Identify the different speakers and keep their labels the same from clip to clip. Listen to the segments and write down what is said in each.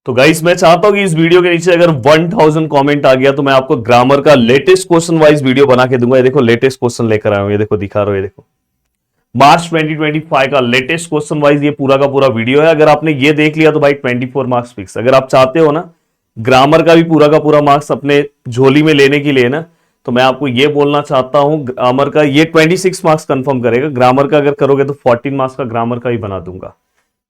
Speaker 1: तो गाइस मैं चाहता हूं कि इस वीडियो के नीचे अगर 1000 कमेंट आ गया तो मैं आपको ग्रामर का लेटेस्ट क्वेश्चन वाइज वीडियो बना के दूंगा। ये देखो लेटेस्ट क्वेश्चन लेकर आया हूं, ये देखो दिखा रहा हूं, ये देखो मार्च 2025 का लेटेस्ट क्वेश्चन वाइज ये पूरा का पूरा वीडियो है। अगर आपने ये देख लिया तो भाई 24 मार्क्स फिक्स। अगर आप चाहते हो ना ग्रामर का भी पूरा का पूरा मार्क्स अपने झोली में लेने के लिए ना, तो मैं आपको ये बोलना चाहता हूं ग्रामर का ये 26 मार्क्स कंफर्म करेगा। ग्रामर का अगर करोगे तो 14 मार्क्स का ग्रामर का ही बना दूंगा।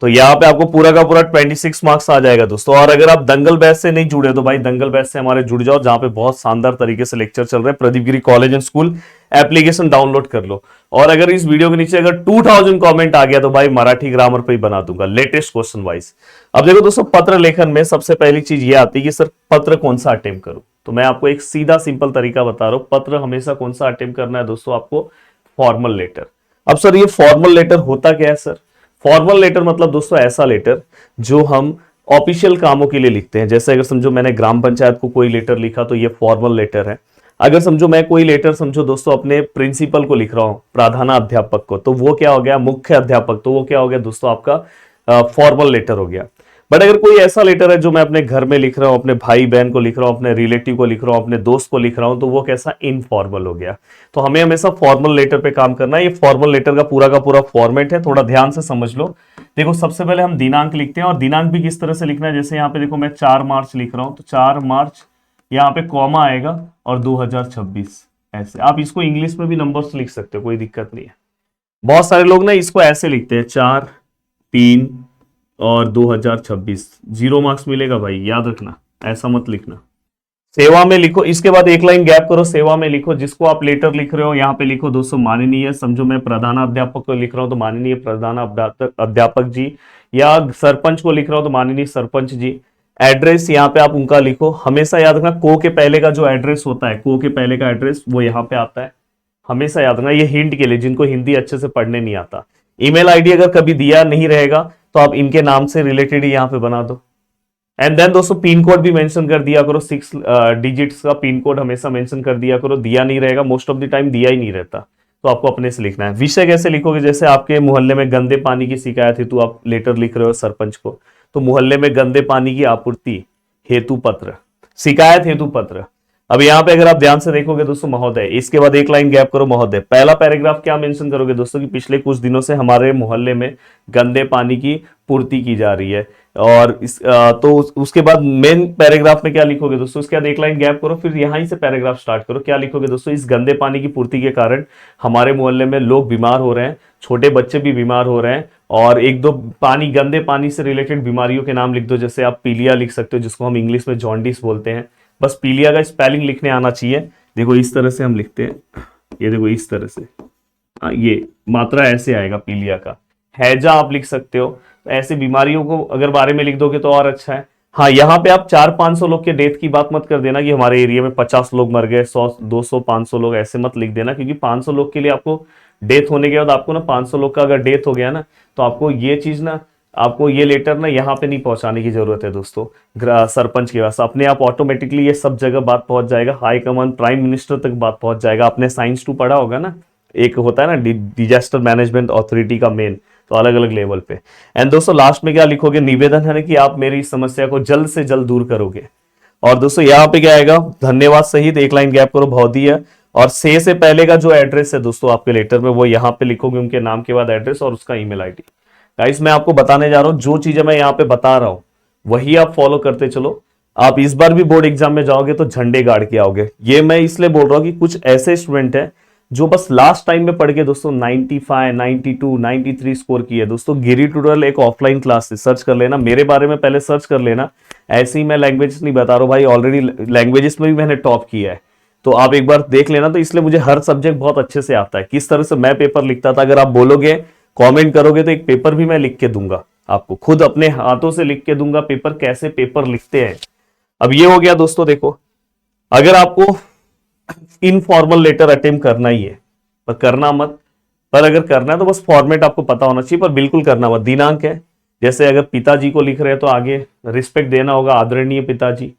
Speaker 1: तो यहाँ पे आपको पूरा का पूरा 26 मार्क्स आ जाएगा दोस्तों। और अगर आप दंगल बैच से नहीं जुड़े तो भाई दंगल बैच से हमारे जुड़ जाओ, जहां पे बहुत शानदार तरीके से लेक्चर चल रहे हैं। Pradeep Giri college and school application download कर लो। और अगर इस वीडियो के नीचे अगर 2000 कमेंट आ गया तो भाई मराठी ग्रामर पे ही बना दूंगा लेटेस्ट क्वेश्चन वाइज। अब देखो दोस्तों, पत्र लेखन में सबसे पहली चीज ये आती है कि सर पत्र कौन सा अटेम्प्ट करूं। तो मैं आपको एक सीधा सिंपल तरीका बता रहा हूं। पत्र हमेशा कौन सा अटेम्प्ट करना है दोस्तों, आपको फॉर्मल लेटर। अब सर ये फॉर्मल लेटर होता क्या है सर? फॉर्मल लेटर मतलब दोस्तों ऐसा लेटर जो हम ऑफिशियल कामों के लिए लिखते हैं। जैसे अगर समझो मैंने ग्राम पंचायत को कोई लेटर लिखा तो ये फॉर्मल लेटर है। अगर समझो मैं कोई लेटर समझो दोस्तों अपने प्रिंसिपल को लिख रहा हूं, प्रधानाध्यापक को, तो वो क्या हो गया? मुख्य अध्यापक, तो वो क्या हो गया दोस्तों? आपका फॉर्मल लेटर हो गया। बट अगर कोई ऐसा लेटर है जो मैं अपने घर में लिख रहा हूं, अपने भाई बहन को लिख रहा हूं, अपने रिलेटिव को लिख रहा हूं, अपने दोस्त को लिख रहा हूं, तो वो कैसा? इनफॉर्मल हो गया। तो हमें हमेशा फॉर्मल लेटर पे काम करना है। ये फॉर्मल लेटर का पूरा फॉर्मेट है, थोड़ा ध्यान से समझ लो। देखो सबसे पहले हम दिनांक लिखते हैं, और दिनांक भी किस तरह से लिखना है। जैसे यहाँ पे देखो मैं 4 मार्च लिख रहा हूं, तो 4 मार्च यहाँ पे कॉमा आएगा और 2026 ऐसे। आप इसको इंग्लिश में भी नंबर्स लिख सकते हो, कोई दिक्कत नहीं है। बहुत सारे लोग ना इसको ऐसे लिखते हैं 4 3 और 2026, 0 मार्क्स मिलेगा भाई, याद रखना, ऐसा मत लिखना। सेवा में लिखो, इसके बाद एक लाइन गैप करो, सेवा में लिखो। जिसको आप लेटर लिख रहे हो यहाँ पे लिखो दोस्तों माननीय, समझो मैं प्रधानाध्यापक को लिख रहा हूँ तो माननीय प्रधानाध्यापक जी, या सरपंच को लिख रहा हूँ तो माननीय सरपंच जी। एड्रेस यहाँ पे आप उनका लिखो। हमेशा याद रखना को के पहले का जो एड्रेस होता है, को के पहले का एड्रेस वो यहाँ पे आता है, हमेशा याद रखना। ये हिंट के लिए जिनको हिंदी अच्छे से पढ़ने नहीं आता। ईमेल आईडी अगर कभी दिया नहीं रहेगा तो आप इनके नाम से रिलेटेड ही यहाँ पे बना दो। एंड देन दोस्तों पिन कोड भी मेंशन कर दिया करो, 6 डिजिट्स का पिन कोड हमेशा मेंशन कर दिया करो। दिया नहीं रहेगा, मोस्ट ऑफ द टाइम दिया ही नहीं रहता, तो आपको अपने से लिखना है। विषय कैसे लिखोगे? जैसे आपके मोहल्ले में गंदे पानी की शिकायत है तो आप लेटर लिख रहे हो सरपंच को, तो मोहल्ले में गंदे पानी की आपूर्ति हेतु पत्र, शिकायत हेतु पत्र। अब यहाँ पे अगर आप ध्यान से देखोगे दोस्तों महोदय, इसके बाद एक लाइन गैप करो महोदय। पहला पैराग्राफ क्या मेंशन करोगे दोस्तों कि पिछले कुछ दिनों से हमारे मोहल्ले में गंदे पानी की पूर्ति की जा रही है। और तो उसके बाद मेन पैराग्राफ में क्या लिखोगे दोस्तों? उसके बाद एक लाइन गैप करो, फिर यहीं से पैराग्राफ स्टार्ट करो। क्या लिखोगे दोस्तों? इस गंदे पानी की पूर्ति के कारण हमारे मोहल्ले में लोग बीमार हो रहे हैं, छोटे बच्चे भी बीमार हो रहे हैं। और एक दो गंदे पानी से रिलेटेड बीमारियों के नाम लिख दो। जैसे आप पीलिया लिख सकते हो, जिसको हम इंग्लिश में जॉन्डिस बोलते हैं। बस पीलिया का स्पेलिंग लिखने आना चाहिए। देखो इस तरह से हम लिखते हैं, ये देखो इस तरह से, ये मात्रा ऐसे आएगा पीलिया का। हैजा आप लिख सकते हो। तो ऐसे बीमारियों को अगर बारे में लिख दोगे तो और अच्छा है। हाँ, यहाँ पे आप 400-500 लोग के डेथ की बात मत कर देना कि हमारे एरिया में 50 लोग मर गए, 100-200-500 लोग, ऐसे मत लिख देना। क्योंकि 500 लोग के लिए आपको डेथ होने के बाद आपको ना 500 लोग का अगर डेथ हो गया ना, तो आपको ये चीज ना, आपको ये लेटर ना यहाँ पे नहीं पहुंचाने की जरूरत है दोस्तों सरपंच के पास। अपने आप ऑटोमेटिकली ये सब जगह बात पहुंच जाएगा, हाई कमांड प्राइम मिनिस्टर तक बात पहुंच जाएगा। आपने साइंस 2 पढ़ा होगा ना, एक होता है ना डिजास्टर मैनेजमेंट अथॉरिटी का मेन, तो अलग अलग लेवल पे। एंड दोस्तों लास्ट में क्या लिखोगे? निवेदन है कि आप मेरी समस्या को जल्द से जल्द दूर करोगे। और दोस्तों यहाँ पे क्या आएगा? धन्यवाद सहित एक लाइन गैप करो, भौतिक। और से पहले का जो एड्रेस है दोस्तों आपके लेटर में, वो यहाँ पे लिखोगे, उनके नाम के बाद एड्रेस और उसका ईमेल आईडी। गाइस मैं आपको बताने जा रहा हूं, जो चीजें मैं यहाँ पे बता रहा हूं वही आप फॉलो करते चलो। आप इस बार भी बोर्ड एग्जाम में जाओगे तो झंडे गाड़ के आओगे। ये मैं इसलिए बोल रहा हूं कि कुछ ऐसे स्टूडेंट हैं जो बस लास्ट टाइम में पढ़ के दोस्तों 95, 92, 93 स्कोर किए। दोस्तों गिरी ट्यूटोरियल एक ऑफलाइन क्लास से सर्च कर लेना, मेरे बारे में पहले सर्च कर लेना। ऐसे ही मैं लैंग्वेजेस नहीं बता रहा हूं भाई, ऑलरेडी लैंग्वेजेस में भी मैंने टॉप किया है, तो आप एक बार देख लेना। तो इसलिए मुझे हर सब्जेक्ट बहुत अच्छे से आता है, किस तरह से मैं पेपर लिखता था। अगर आप बोलोगे, कमेंट करोगे, तो एक पेपर भी मैं लिख के दूंगा आपको, खुद अपने हाथों से लिख के दूंगा पेपर, कैसे पेपर लिखते हैं। अब ये हो गया दोस्तों। देखो अगर आपको इनफॉर्मल लेटर अटेम्प्ट करना ही है, पर करना मत, पर अगर करना है तो बस फॉर्मेट आपको पता होना चाहिए, पर बिल्कुल करना मत। दिनांक है, जैसे अगर पिताजी को लिख रहे हैं तो आगे रिस्पेक्ट देना होगा, आदरणीय पिताजी।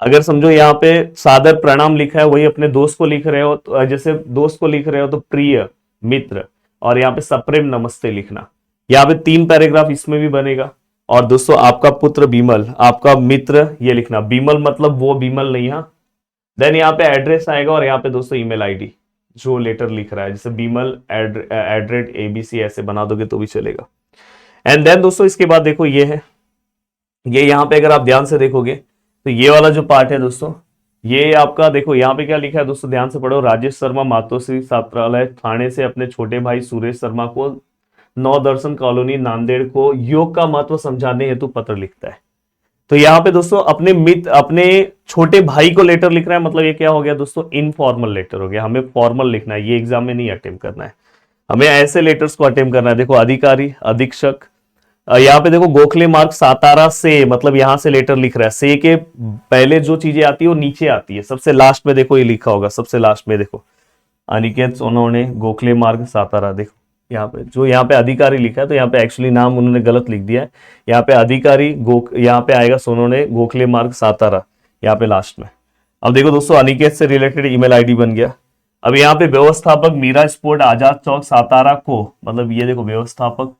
Speaker 1: अगर समझो यहाँ पे सादर प्रणाम लिखा है, वही अपने दोस्त को लिख रहे हो, तो जैसे दोस्त को लिख रहे हो तो प्रिय मित्र, और यहाँ पे सप्रेम नमस्ते लिखना। यहाँ पे 3 पैराग्राफ इसमें भी बनेगा। और दोस्तों आपका पुत्र बीमल, आपका मित्र, ये लिखना बीमल मतलब वो बीमल नहीं। हाँ, देन यहाँ पे एड्रेस आएगा और यहाँ पे दोस्तों ईमेल आईडी जो लेटर लिख रहा है, जैसे बीमल @abc ऐसे बना दोगे तो भी चलेगा। एंड देन दोस्तों इसके बाद देखो ये है, ये यहाँ पे अगर आप ध्यान से देखोगे तो ये वाला जो पार्ट है दोस्तों, ये आपका देखो यहाँ पे क्या लिखा है दोस्तों, ध्यान से पढ़ो। राजेश शर्मा मातोश्री छात्रालय ठाणे से अपने छोटे भाई सुरेश शर्मा को नवदर्शन कॉलोनी नांदेड़ को योग का महत्व समझाने हेतु पत्र लिखता है। तो यहाँ पे दोस्तों अपने मित्र, अपने छोटे भाई को लेटर लिख रहा है, मतलब ये क्या हो गया दोस्तों, इनफॉर्मल लेटर हो गया। हमें फॉर्मल लिखना है, ये एग्जाम में नहीं अटेम्प्ट करना है, हमें ऐसे लेटर्स को अटेम्प्ट करना है। देखो अधिकारी, अधीक्षक, यहाँ पे देखो गोखले मार्ग सातारा से, मतलब यहां से लेटर लिख रहा है। से के पहले जो चीजें आती है वो नीचे आती है, सबसे लास्ट में देखो ये लिखा होगा, सबसे लास्ट में देखो अनिकेत सोनवणे गोखले मार्ग सातारा। देखो यहाँ पे जो यहाँ पे अधिकारी लिखा है, तो यहाँ पे एक्चुअली नाम उन्होंने गलत लिख दिया है। यहाँ पे अधिकारी यहाँ पे आएगा सोनवणे गोखले मार्ग सातारा, यहाँ पे लास्ट में। अब देखो दोस्तों अनिकेत से रिलेटेड ईमेल आईडी बन गया। अब यहाँ पे व्यवस्थापक मीरा स्पोर्ट आजाद चौक सातारा को, मतलब ये देखो व्यवस्थापक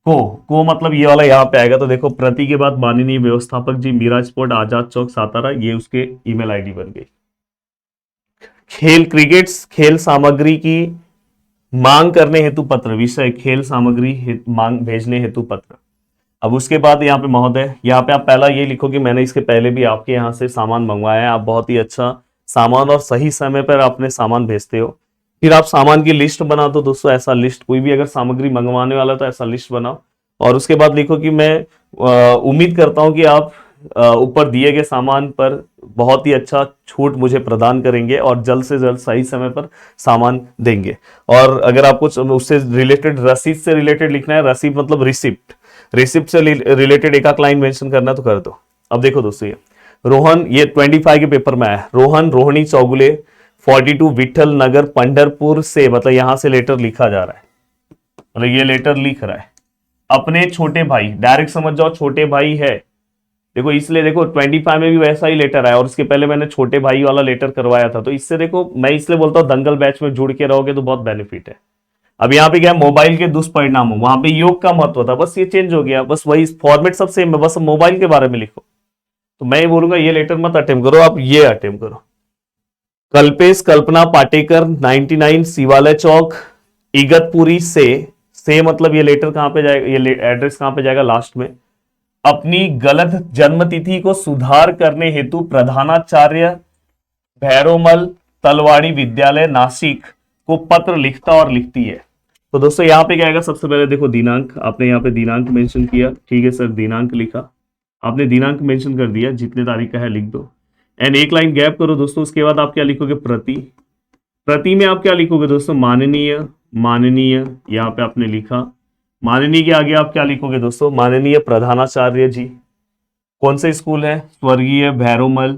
Speaker 1: को मतलब ये वाला यहाँ पे आएगा। तो देखो प्रति के बाद माननीय व्यवस्थापक जी मीरा स्पोर्ट आजाद चौक सातारा, ये उसके ईमेल आईडी बन गई। खेल क्रिकेट्स खेल सामग्री की मांग करने हेतु पत्र, विषय खेल सामग्री मांग भेजने हेतु पत्र। अब उसके बाद यहाँ पे महोदय, यहाँ पे आप पहला ये लिखो कि मैंने इसके पहले भी आपके यहाँ से सामान मंगवाया है, आप बहुत ही अच्छा सामान और सही समय पर अपने सामान भेजते हो। फिर आप सामान की लिस्ट बना दो दोस्तों, ऐसा लिस्ट, कोई भी अगर सामग्री मंगवाने वाला तो ऐसा लिस्ट बनाओ। और उसके बाद लिखो कि मैं उम्मीद करता हूं कि आप ऊपर दिए गए सामान पर बहुत ही अच्छा छूट मुझे प्रदान करेंगे और जल्द से जल्द सही समय पर सामान देंगे। और अगर आपको उससे रिलेटेड रसीद से रिलेटेड लिखना है, रसीद मतलब रिसिप्ट, रिसिप्ट से रिलेटेड एक लाइन मेंशन करना तो कर दो। अब देखो दोस्तों ये रोहन, ये 25 के पेपर में आया, रोहन रोहिणी चौगुले 42 विठल नगर पंढरपुर से, मतलब यहां से लेटर लिखा जा रहा है, मतलब ये लेटर लिख रहा है अपने छोटे भाई, डायरेक्ट समझ जाओ छोटे भाई है। देखो इसलिए देखो 25 में भी वैसा ही लेटर आया और उसके पहले मैंने छोटे भाई वाला लेटर करवाया था। तो इससे देखो मैं इसलिए बोलता हूँ दंगल बैच में जुड़ के रहोगे तो बहुत बेनिफिट है। अब यहाँ पे क्या है, मोबाइल के दुष्परिणाम, वहां पे योग का महत्व था, बस ये चेंज हो गया, बस वही फॉर्मेट सब सेम है, बस मोबाइल के बारे में लिखो। तो मैं ये बोलूंगा ये लेटर मत अटेम्प्ट करो, आप ये अटेम्प्ट करो। कल्पेश कल्पना पाटेकर 99 शिवालय चौक इगतपुरी से मतलब ये लेटर कहां पे जाएगा, ये एड्रेस कहां पे जाएगा, लास्ट में। अपनी गलत जन्मतिथि को सुधार करने हेतु प्रधानाचार्य भैरोमल तलवाड़ी विद्यालय नासिक को पत्र लिखता और लिखती है। तो दोस्तों यहाँ पे क्या आएगा, सबसे पहले देखो दिनांक, आपने यहाँ पे दिनांक मेंशन किया, ठीक है सर, दिनांक लिखा, आपने दिनांक मेंशन कर दिया, जितने तारीख का है लिख दो एंड एक लाइन गैप करो दोस्तों। उसके बाद आप क्या लिखोगे, प्रति, प्रति में आप क्या लिखोगे दोस्तों, माननीय, माननीय, यहाँ पे आपने लिखा, माननीय के आगे आप क्या लिखोगे दोस्तों, माननीय प्रधानाचार्य जी, कौन से स्कूल है, स्वर्गीय भैरोमल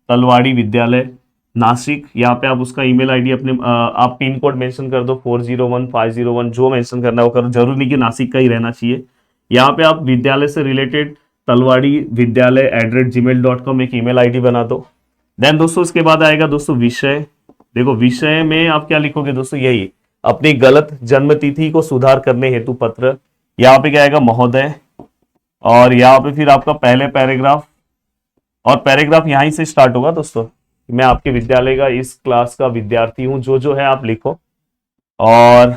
Speaker 1: तलवाड़ी विद्यालय नासिक। यहाँ पे आप उसका ईमेल आईडी अपने आप पिन कोड मेंशन कर दो 401501, जो मेंशन करना है वो करो, जरूरी नहीं कि नासिक का ही रहना चाहिए। यहाँ पे आप विद्यालय से रिलेटेड तलवाड़ी विद्यालय @gmail.com एक ईमेल आईडी बना दो। देन दोस्तों इसके बाद आएगा दोस्तों विषय। देखो विषय में आप क्या लिखोगे दोस्तों, यही अपनी गलत जन्मतिथि को सुधार करने हेतु पत्र। यहाँ पे क्या आएगा, महोदय, और यहाँ पे फिर आपका पहले पैराग्राफ, और पैराग्राफ यहीं से स्टार्ट होगा दोस्तों, मैं आपके विद्यालय का इस क्लास का विद्यार्थी हूं, जो है आप लिखो। और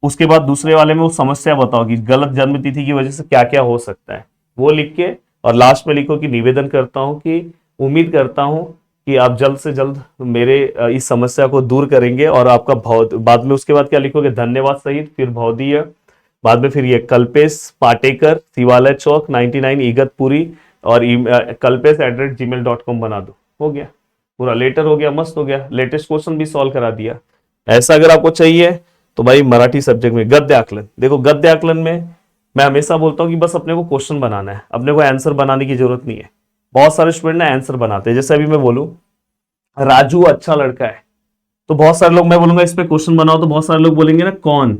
Speaker 1: उसके बाद दूसरे वाले में वो समस्या बताओ कि गलत जन्मतिथि की वजह से क्या क्या हो सकता है, वो लिख के, और लास्ट में लिखो कि निवेदन करता हूं कि उम्मीद करता हूं कि आप जल्द से जल्द मेरे इस समस्या को दूर करेंगे। और आपका बाद में उसके बाद क्या लिखोगे, धन्यवाद सहित, फिर भौदीय, बाद में फिर ये कल्पेश पाटेकर शिवालय चौक 99 इगतपुरी और कल्पेश @gmail.com बना दो। हो गया, पूरा लेटर हो गया, मस्त हो गया, लेटेस्ट क्वेश्चन भी सॉल्व करा दिया। ऐसा अगर आपको चाहिए तो भाई मराठी सब्जेक्ट में गद्य आकलन, देखो गद्य आकलन में मैं हमेशा बोलता हूँ कि बस अपने को क्वेश्चन बनाना है, अपने को आंसर बनाने की जरूरत नहीं है। बहुत सारे स्टूडेंट ना आंसर बनाते हैं, जैसे अभी मैं बोलूं राजू अच्छा लड़का है, तो बहुत सारे लोग, मैं बोलूंगा इस पे क्वेश्चन बनाओ तो बहुत सारे लोग बोलेंगे ना कौन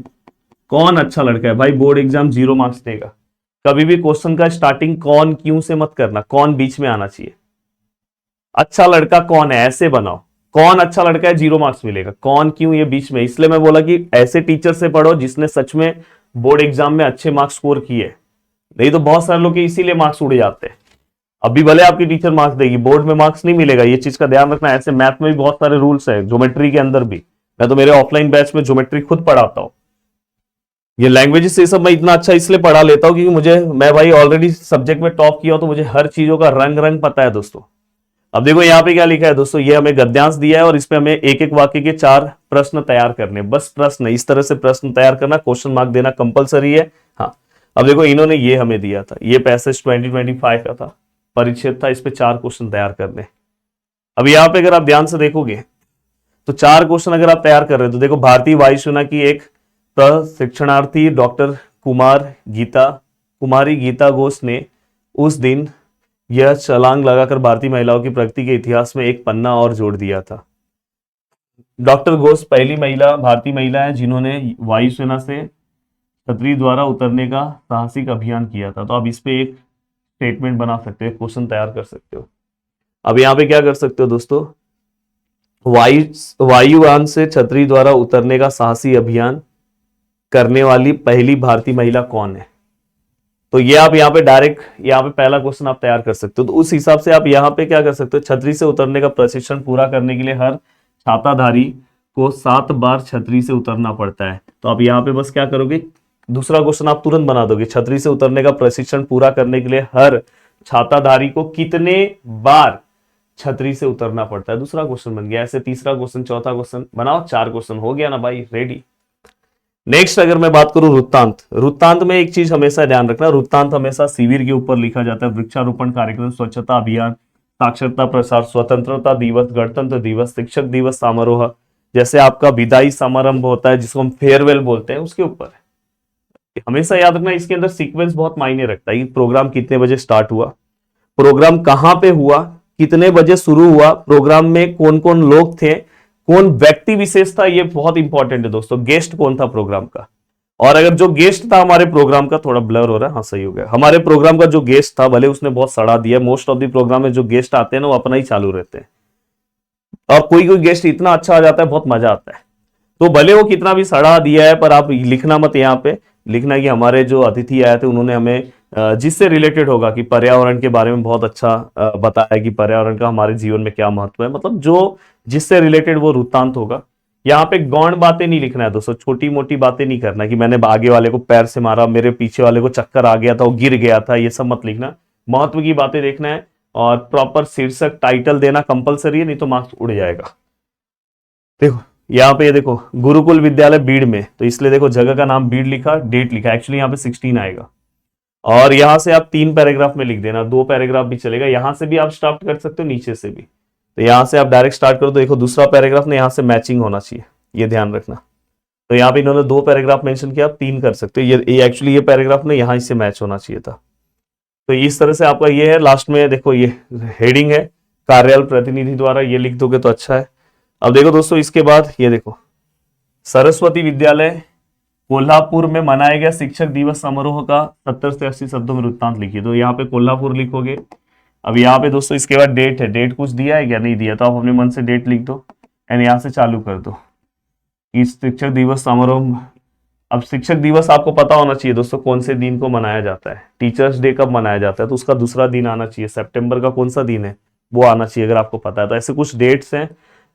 Speaker 1: कौन अच्छा लड़का है। भाई बोर्ड एग्जाम 0 मार्क्स देगा। कभी भी क्वेश्चन का स्टार्टिंग कौन क्यों से मत करना, कौन बीच में आना चाहिए। अच्छा लड़का कौन है ऐसे बनाओ, कौन अच्छा लड़का है 0 मार्क्स मिलेगा, कौन क्यों ये बीच में। इसलिए मैं बोला कि ऐसे टीचर से पढ़ो जिसने सच में बोर्ड एग्जाम में अच्छे मार्क्स स्कोर किए, नहीं तो बहुत सारे लोग के इसीलिए मार्क्स उड़ जाते हैं। अभी भले आपकी टीचर मार्क्स देगी, बोर्ड में मार्क्स नहीं मिलेगा, ये चीज का ध्यान रखना। ऐसे मैथ में भी बहुत सारे रूल्स है, ज्योमेट्री के अंदर भी। मैं तो मेरे ऑफलाइन बैच में ज्योमेट्री खुद पढ़ाता हूँ। ये लैंग्वेजेस ये सब मैं इतना अच्छा इसलिए पढ़ा लेता हूँ क्योंकि मैं भाई ऑलरेडी सब्जेक्ट में टॉप किया हूं, तो मुझे हर चीजों का रंग रंग पता है दोस्तों। अब देखो यहाँ पे क्या लिखा है दोस्तों, ये हमें गद्यांश दिया है और इसमें हमें एक एक वाक्य के 4 प्रश्न तैयार करने, बस प्रश्न इस तरह से प्रश्न तैयार करना, क्वेश्चन मार्क देना कंपलसरी है। हाँ, अब देखो इन्होंने ये हमें दिया था, ये पैसेज 2025 का था, परिच्छेद था, इस पे 4 क्वेश्चन तैयार करने। अब यहाँ पे अगर आप ध्यान से देखोगे तो 4 क्वेश्चन अगर आप तैयार कर रहे हो तो देखो, भारतीय वायुसेना की एक प्रशिक्षणार्थी डॉक्टर कुमारी गीता घोष ने उस दिन यह छलांग लगाकर भारतीय महिलाओं की प्रगति के इतिहास में एक पन्ना और जोड़ दिया था। डॉक्टर घोष पहली भारतीय महिला है जिन्होंने वायुसेना से छतरी द्वारा उतरने का साहसिक अभियान किया था। तो आप इस पे एक स्टेटमेंट बना सकते हो, क्वेश्चन तैयार कर सकते हो। अब यहाँ पे क्या कर सकते हो दोस्तों, वायुयान से छतरी द्वारा उतरने का साहसी अभियान करने वाली पहली भारतीय महिला कौन है। तो ये आप यहाँ पे डायरेक्ट यहाँ पे पहला क्वेश्चन आप तैयार कर सकते हो। तो उस हिसाब से आप यहाँ पे क्या कर सकते हो, छतरी से उतरने का प्रशिक्षण पूरा करने के लिए हर छाताधारी को 7 बार छतरी से उतरना पड़ता है। तो आप यहाँ पे बस क्या करोगे, दूसरा क्वेश्चन आप तुरंत बना दोगे, छतरी से उतरने का प्रशिक्षण पूरा करने के लिए हर छाताधारी को कितने बार छतरी से उतरना पड़ता है। दूसरा क्वेश्चन बन गया। ऐसे तीसरा क्वेश्चन, चौथा क्वेश्चन बनाओ, 4 क्वेश्चन हो गया ना भाई, रेडी। नेक्स्ट अगर मैं बात करूं वृत्तांत में एक चीज हमेशा ध्यान रखना, वृत्तांत हमेशा शिविर के ऊपर लिखा जाता है। वृक्षारोपण कार्यक्रम, स्वच्छता अभियान, साक्षरता प्रसार, स्वतंत्रता दिवस, गणतंत्र दिवस, शिक्षक दिवस समारोह, जैसे आपका विदाई समारंभ होता है जिसको हम फेयरवेल बोलते हैं, उसके ऊपर हमेशा याद रखना। इसके अंदर सीक्वेंस बहुत मायने रखता है। प्रोग्राम कितने बजे स्टार्ट हुआ, प्रोग्राम कहां पे हुआ, कितने बजे शुरू हुआ, प्रोग्राम में कौन कौन लोग थे, कौन व्यक्ति विशेष था, ये बहुत इंपॉर्टेंट है दोस्तों। गेस्ट कौन था प्रोग्राम का, और अगर जो गेस्ट था हमारे प्रोग्राम का, थोड़ा ब्लर हो रहा है, हाँ सही हो गया, हमारे प्रोग्राम का जो गेस्ट था, भले उसने बहुत सड़ा दिया, मोस्ट ऑफ द प्रोग्राम में जो गेस्ट आते हैं ना वो अपना ही चालू रहते हैं, और कोई कोई गेस्ट इतना अच्छा आ जाता है, बहुत मजा आता है। तो भले वो कितना भी सड़ा दिया है, पर आप लिखना मत, यहाँ पे लिखना कि हमारे जो अतिथि आए थे उन्होंने हमें जिससे रिलेटेड होगा कि पर्यावरण के बारे में बहुत अच्छा बताया कि पर्यावरण का हमारे जीवन में क्या महत्व है, मतलब जो जिससे रिलेटेड वो वृत्तांत होगा। यहाँ पे गौण बातें नहीं लिखना है दोस्तों, छोटी मोटी बातें नहीं करना कि मैंने आगे वाले को पैर से मारा, मेरे पीछे वाले को चक्कर आ गया था, वो गिर गया था, ये सब मत लिखना। महत्व की बातें देखना है, और प्रॉपर शीर्षक टाइटल देना कंपलसरी है, नहीं तो मार्क्स उड़ जाएगा। देखो यहाँ पे देखो, गुरुकुल विद्यालय बीड़ में, तो इसलिए देखो जगह का नाम बीड़ लिखा, डेट लिखा, एक्चुअली यहाँ पे 16 आएगा। और यहां से आप 3 पैराग्राफ में लिख देना, 2 पैराग्राफ भी चलेगा, यहां से भी आप स्टार्ट कर सकते हो, नीचे से भी। तो यहां से आप डायरेक्ट स्टार्ट करो तो देखो दूसरा पैराग्राफ ना यहां से मैचिंग होना चाहिए, ये ध्यान रखना। तो यहाँ पे इन्होंने 2 पैराग्राफ मेंशन किया, आप 3 कर सकते हो। ये एक्चुअली ये पैराग्राफ ना यहाँ इससे मैच होना चाहिए था। तो इस तरह से आपका ये है। लास्ट में देखो ये हेडिंग है, कार्यालय प्रतिनिधि द्वारा, ये लिख दोगे तो अच्छा है। अब देखो दोस्तों, इसके बाद ये देखो, सरस्वती विद्यालय कोल्हापुर में मनाया गया शिक्षक दिवस समारोह का 70 से 80 शब्दों में वृत्तांत लिखिए। तो यहाँ पे कोल्हापुर लिखोगे। अब यहाँ पे दोस्तों इसके बाद डेट है, डेट कुछ दिया है क्या, नहीं दिया, तो आप अपने मन से डेट लिख दो एंड यहाँ से चालू कर दो इस शिक्षक दिवस समारोह। अब शिक्षक दिवस आपको पता होना चाहिए दोस्तों कौन से दिन को मनाया जाता है। टीचर्स डे कब मनाया जाता है, तो उसका दूसरा दिन आना चाहिए, सितंबर का कौन सा दिन है वो आना चाहिए अगर आपको पता है। तो ऐसे कुछ डेट्स हैं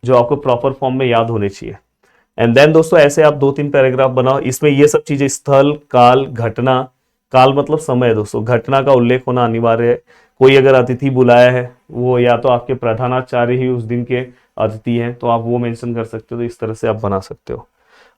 Speaker 1: जो आपको प्रॉपर फॉर्म में याद होने चाहिए। एंड देन दोस्तों ऐसे आप 2-3 पैराग्राफ बनाओ, इसमें ये सब चीजें, स्थल, काल, घटना, काल मतलब समय दोस्तों, घटना का उल्लेख होना अनिवार्य है। कोई अगर अतिथि बुलाया है, वो या तो आपके प्रधानाचार्य ही उस दिन के अतिथि हैं, तो आप वो मेंशन कर सकते हो। तो इस तरह से आप बना सकते हो।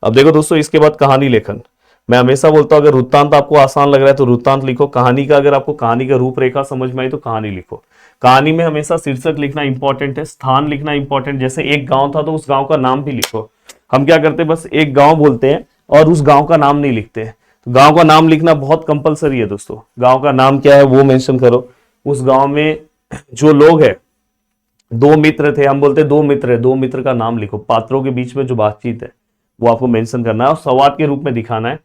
Speaker 1: अब देखो दोस्तों, इसके बाद कहानी लेखन। मैं हमेशा बोलता हूं अगर वृत्तांत आपको आसान लग रहा है तो वृत्तांत लिखो। कहानी का अगर आपको कहानी का रूपरेखा समझ में आई तो कहानी लिखो। कहानी में हमेशा शीर्षक लिखना इंपॉर्टेंट है, स्थान लिखना इंपॉर्टेंट। जैसे एक गांव था तो उस गांव का नाम भी लिखो। हम क्या करते हैं, बस एक गांव बोलते हैं और उस गांव का नाम नहीं लिखते हैं। तो गांव का नाम लिखना बहुत कंपलसरी है दोस्तों। गांव का नाम क्या है वो मेंशन करो। उस गांव में जो लोग हैं, 2 मित्र थे, हम बोलते हैं 2 मित्र है, 2 मित्र का नाम लिखो। पात्रों के बीच में जो बातचीत है वो आपको मेंशन करना है और संवाद के रूप में दिखाना है।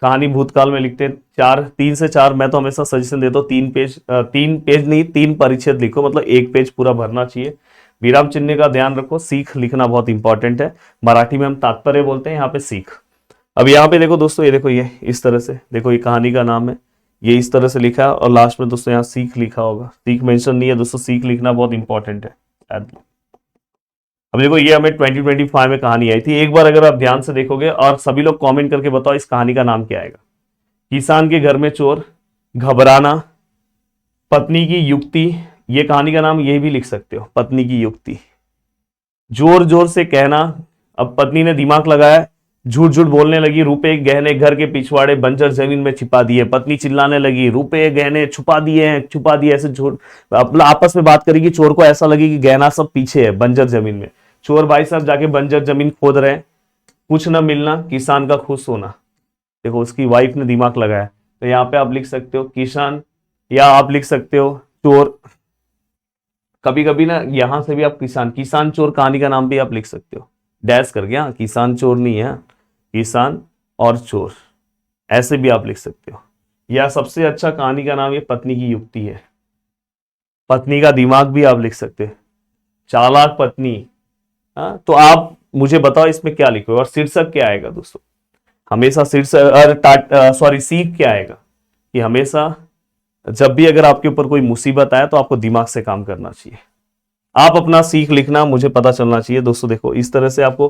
Speaker 1: कहानी भूतकाल में लिखते हैं 3 से 4। मैं तो हमेशा सजेशन देता हूँ 3 पेज नहीं, 3 परिच्छेद लिखो, मतलब 1 पेज पूरा भरना चाहिए। विराम चिन्ह का ध्यान रखो। सीख लिखना बहुत इंपॉर्टेंट है। मराठी में हम तात्पर्य बोलते हैं, यहाँ पे सीख। अब यहाँ पे देखो दोस्तों, ये देखो, ये इस तरह से देखो, ये कहानी का नाम है, ये इस तरह से लिखा है और लास्ट में दोस्तों यहाँ सीख लिखा होगा, सीख मेंशन नहीं है दोस्तों, सीख लिखना बहुत इंपॉर्टेंट है। अब देखो ये हमें 2025 में कहानी आई थी, एक बार अगर आप ध्यान से देखोगे और सभी लोग कमेंट करके बताओ इस कहानी का नाम क्या आएगा। किसान के घर में चोर, घबराना, पत्नी की युक्ति, ये कहानी का नाम ये भी लिख सकते हो, पत्नी की युक्ति। जोर जोर से कहना, अब पत्नी ने दिमाग लगाया, झूठ झूठ बोलने लगी, रुपए गहने घर के पिछवाड़े बंजर जमीन में छिपा दिए। पत्नी चिल्लाने लगी, रुपए गहने छुपा दिए हैं, छुपा दिए, ऐसे झूठ अपना आपस में बात करेगी। चोर को ऐसा लगे कि गहना सब पीछे है बंजर जमीन में। चोर भाई साहब जाके बंजर जमीन खोद रहे हैं, कुछ ना मिलना, किसान का खुश होना। देखो उसकी वाइफ ने दिमाग लगाया, तो यहाँ पे आप लिख सकते हो किसान, या आप लिख सकते हो चोर। कभी कभी ना यहां से भी आप किसान, किसान चोर कहानी का नाम भी आप लिख सकते हो, डैश करके। हाँ, किसान चोर नहीं है, किसान और चोर, ऐसे भी आप लिख सकते हो। या सबसे अच्छा कहानी का नाम ये पत्नी की युक्ति है, पत्नी का दिमाग भी आप लिख सकते हो, चालाक पत्नी। हाँ, तो आप मुझे बताओ इसमें क्या लिखोगे और शीर्षक क्या आएगा दोस्तों। हमेशा शीर्षक सॉरी सीख क्या आएगा कि हमेशा जब भी अगर आपके ऊपर कोई मुसीबत आए तो आपको दिमाग से काम करना चाहिए। आप अपना सीख लिखना मुझे पता चलना चाहिए दोस्तों। देखो इस तरह से आपको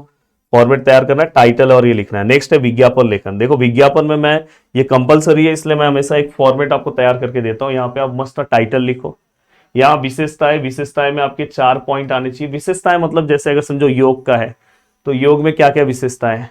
Speaker 1: फॉर्मेट तैयार करना है, टाइटल और ये लिखना है। नेक्स्ट है विज्ञापन लेखन। देखो विज्ञापन में मैं ये कंपलसरी है, इसलिए मैं हमेशा एक फॉर्मेट आपको तैयार करके देता हूं। यहाँ पे आप मस्त टाइटल लिखो, यहाँ विशेषताएं, विशेषताएं में आपके 4 पॉइंट आने चाहिए। विशेषताएं मतलब जैसे अगर समझो योग का है तो योग में क्या क्या विशेषताएं हैं,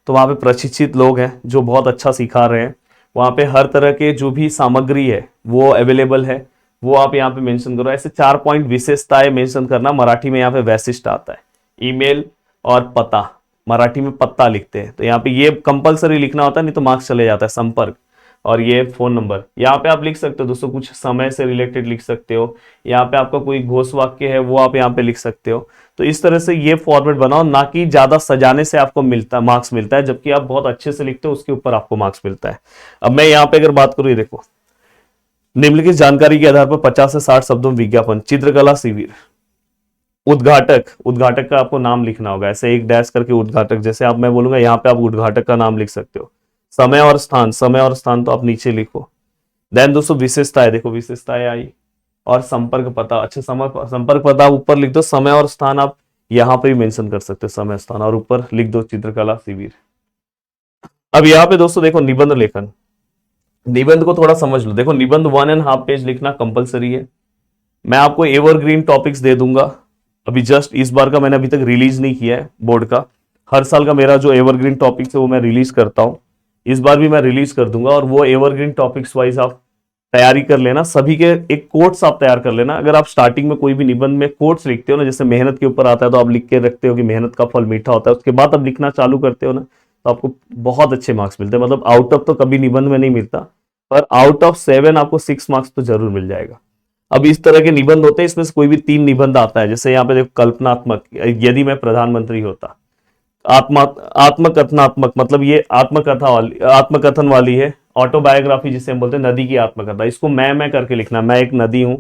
Speaker 1: तो वहां पे प्रशिक्षित लोग हैं जो बहुत अच्छा सिखा रहे हैं, वहां पे हर तरह के जो भी सामग्री है वो अवेलेबल है, वो आप यहाँ पे मेंशन करो। ऐसे 4 पॉइंट विशेषताएं मेंशन करना। मराठी में यहाँ पे वैशिष्ट आता है, ईमेल और पता, मराठी में पत्ता लिखते हैं, तो यहाँ पे ये कंपलसरी लिखना होता है, नहीं तो मार्क्स चले जाता है। संपर्क और ये फोन नंबर यहाँ पे आप लिख सकते हो दोस्तों, कुछ समय से रिलेटेड लिख सकते हो। यहाँ पे आपका कोई घोष वाक्य है वो आप यहाँ पे लिख सकते हो। तो इस तरह से ये फॉर्मेट बनाओ, ना कि ज्यादा सजाने से आपको मार्क्स मिलता है, जबकि आप बहुत अच्छे से लिखते हो उसके ऊपर आपको मार्क्स मिलता है। अब मैं यहाँ पे अगर बात करूँ, ये देखो निम्नलिखित जानकारी के आधार पर 50 से 60 शब्दों में विज्ञापन, चित्रकला शिविर, उद्घाटक, उद्घाटक का आपको नाम लिखना होगा, ऐसे एक डैश करके उद्घाटक, जैसे आप मैं बोलूंगा यहाँ पे आप उद्घाटक का नाम लिख सकते हो। समय और स्थान, समय और स्थान तो आप नीचे लिखो। देन दोस्तों विशेषताएं, देखो विशेषताएं आई, और संपर्क पता, अच्छा संपर्क पता ऊपर लिख दो, समय और स्थान आप यहाँ पे भी मेंशन कर सकते हो, समय स्थान, और ऊपर लिख दो चित्रकला शिविर। अब यहाँ पे दोस्तों देखो निबंध लेखन, निबंध को थोड़ा समझ लो। देखो निबंध 1.5 पेज लिखना कंपलसरी है। मैं आपको एवरग्रीन टॉपिक्स दे दूंगा, अभी जस्ट इस बार का मैंने अभी तक रिलीज नहीं किया है बोर्ड का। हर साल का मेरा जो एवरग्रीन टॉपिक्स है वो मैं रिलीज करता हूं, इस बार भी मैं रिलीज कर दूंगा। और वो एवरग्रीन टॉपिक्स वाइज आप तैयारी कर लेना, सभी के एक कोट्स आप तैयार कर लेना। अगर आप स्टार्टिंग में कोई भी निबंध में कोट्स लिखते हो ना, जैसे मेहनत के ऊपर आता है तो आप लिख के रखते हो कि मेहनत का फल मीठा होता है, उसके बाद आप लिखना चालू करते हो ना, तो आपको बहुत अच्छे मार्क्स मिलते हैं। मतलब आउट ऑफ तो कभी निबंध में नहीं मिलता, पर आउट ऑफ 7 आपको 6 मार्क्स तो जरूर मिल जाएगा। अब इस तरह के निबंध होते हैं, इसमें से कोई भी 3 निबंध आता है। जैसे यहाँ पे देखो कल्पनात्मक, यदि मैं प्रधानमंत्री होता। आत्मकथनात्मक मतलब ये आत्मकथन वाली है। ऑटोबायोग्राफी जिसे हम बोलते हैं, नदी की आत्मकथा, इसको मैं करके लिखना। मैं एक नदी हूं,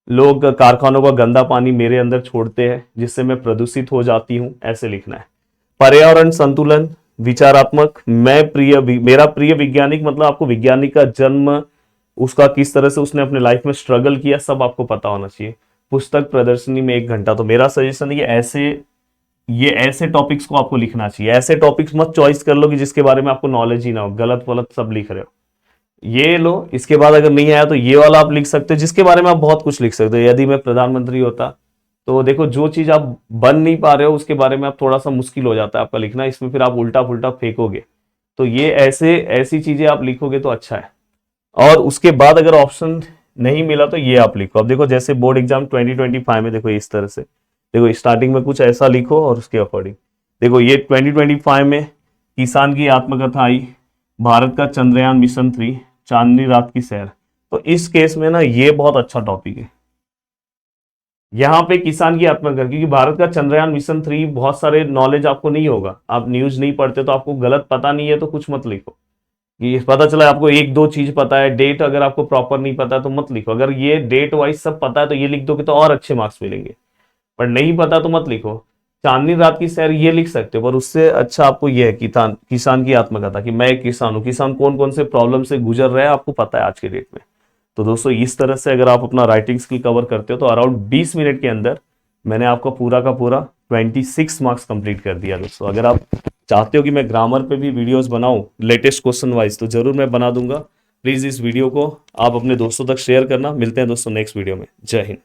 Speaker 1: लोग कारखानों का गंदा पानी मेरे अंदर छोड़ते हैं जिससे मैं प्रदूषित हो जाती हूं, ऐसे लिखना है। पर्यावरण संतुलन, विचारात्मक, मेरा प्रिय वैज्ञानिक, मतलब आपको वैज्ञानिक का जन्म, उसका किस तरह से उसने अपने लाइफ में स्ट्रगल किया, सब आपको पता होना चाहिए। पुस्तक प्रदर्शनी में 1 घंटा, तो मेरा सजेशन है ये ऐसे टॉपिक्स को आपको लिखना चाहिए। ऐसे टॉपिक्स मत चॉइस कर लो कि जिसके बारे में आपको नॉलेज ही ना हो, गलत वलत सब लिख रहे हो, ये लो। इसके बाद अगर नहीं आया तो ये वाला आप लिख सकते हो, जिसके बारे में आप बहुत कुछ लिख सकते हो। यदि मैं प्रधानमंत्री होता, तो देखो जो चीज आप बन नहीं पा रहे हो उसके बारे में आप थोड़ा सा मुश्किल हो जाता है आपका लिखना, इसमें फिर आप उल्टा पुल्टा फेंकोगे, तो ये ऐसी चीजें आप लिखोगे तो अच्छा है। और उसके बाद अगर ऑप्शन नहीं मिला तो ये आप लिखो। अब देखो जैसे बोर्ड एग्जाम 2025 में देखो इस तरह से, देखो स्टार्टिंग में कुछ ऐसा लिखो और उसके अकॉर्डिंग देखो ये 2025 में किसान की आत्मकथा आई, भारत का चंद्रयान मिशन 3, चांदनी रात की सैर। तो इस केस में ना ये बहुत अच्छा टॉपिक है, यहाँ पे किसान की आत्मकथा, क्योंकि भारत का चंद्रयान मिशन 3 बहुत सारे नॉलेज आपको नहीं होगा, आप न्यूज नहीं पढ़ते तो आपको गलत पता नहीं है तो कुछ मत लिखो। ये पता चला आपको 1-2 चीज पता है, डेट अगर आपको प्रॉपर नहीं पता है तो मत लिखो। अगर ये डेट वाइज सब पता है तो ये लिख दोगे तो और अच्छे मार्क्स मिलेंगे, पर नहीं पता तो मत लिखो। चांदनी रात की सैर ये लिख सकते हो, पर उससे अच्छा आपको ये है किसान किसान की आत्मकथा कि मैं एक किसान हूँ, किसान कौन कौन से प्रॉब्लम से गुजर रहा है आपको पता है आज के डेट में। तो दोस्तों इस तरह से अगर आप अपना राइटिंग स्किल कवर करते हो तो अराउंड 20 मिनट के अंदर मैंने आपका पूरा का पूरा 26 मार्क्स कंप्लीट कर दिया दोस्तों। अगर आप चाहते हो कि मैं ग्रामर पे भी वीडियोस बनाऊं लेटेस्ट क्वेश्चन वाइज तो जरूर मैं बना दूंगा। प्लीज इस वीडियो को आप अपने दोस्तों तक शेयर करना। मिलते हैं दोस्तों नेक्स्ट वीडियो में। जय हिंद।